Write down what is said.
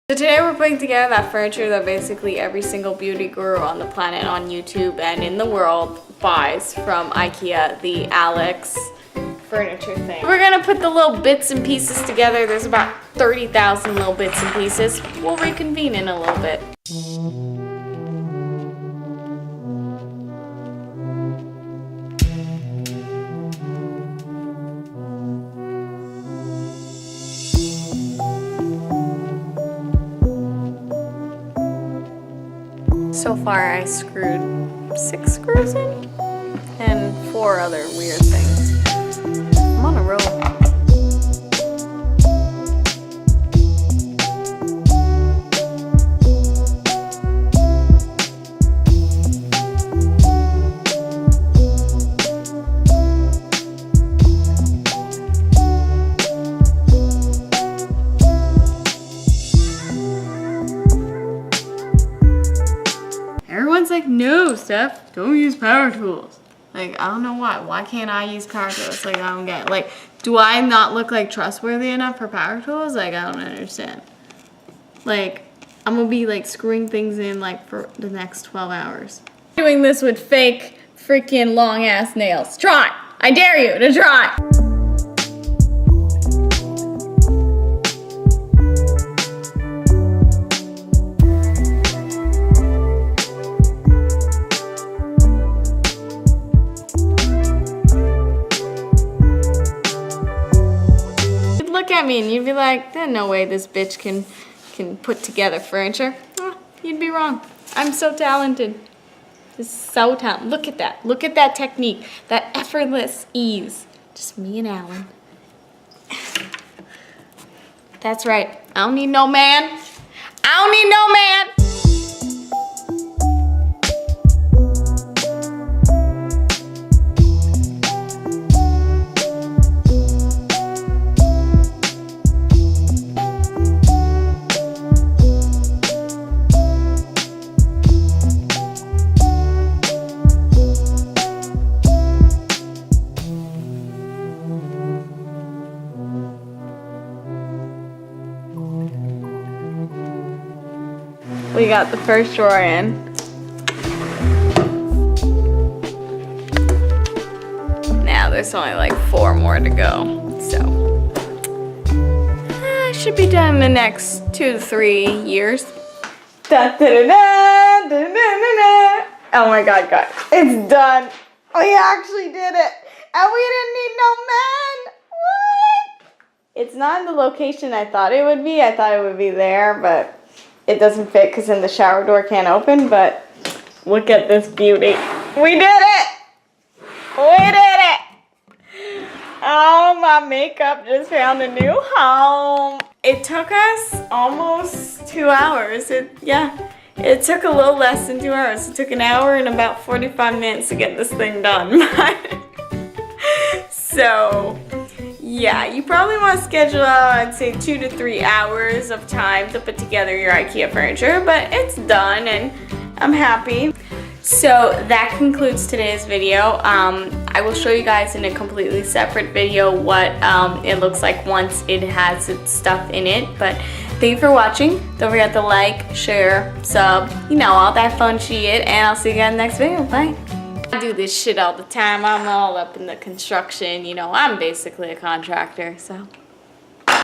So today we're putting together that furniture that basically every single beauty guru on the planet, on YouTube and in the world buys from IKEA, the Alex furniture thing. We're gonna put the little bits and pieces together. There's about 30,000 little bits and pieces. We'll reconvene in a little bit. So far I screwed 6 screws in and 4 other weird things. I'm on a roll. Everyone's like, no, Steph, don't use power tools. Like, I don't know why. Why can't I use power tools? Like, I don't get it. Like, do I not look like trustworthy enough for power tools? Like, I don't understand. Like, I'm gonna be like screwing things in like for the next 12 hours. Doing this with fake freaking long ass nails. Try! I dare you to try! Look at me and you'd be like, there's no way this bitch can put together furniture. You'd be wrong. I'm so talented. Just so talented. Look at that. Look at that technique. That effortless ease. Just me and Alan. That's right. I don't need no man. I don't need no man. We got the first drawer in. Now there's only like 4 more to go. So I should be done in the next 2 to 3 years. Da, da, da, da, da, da, da. Oh my God, guys, it's done. We actually did it. And we didn't need no man. What? It's not in the location I thought it would be. I thought it would be there, but it doesn't fit because then the shower door can't open, but look at this beauty. We did it! We did it! Oh, my makeup just found a new home. It took us almost 2 hours. It took a little less than 2 hours. It took 1 hour and about 45 minutes to get this thing done. So, yeah, you probably want to schedule out, I'd say 2 to 3 hours of time to put together your IKEA furniture, but it's done and I'm happy. So that concludes today's video. I will show you guys in a completely separate video what it looks like once it has its stuff in it. But thank you for watching. Don't forget to like, share, sub, you know, all that fun shit, and I'll see you guys in the next video. Bye. I do this shit all the time. I'm all up in the construction, you know, I'm basically a contractor, so.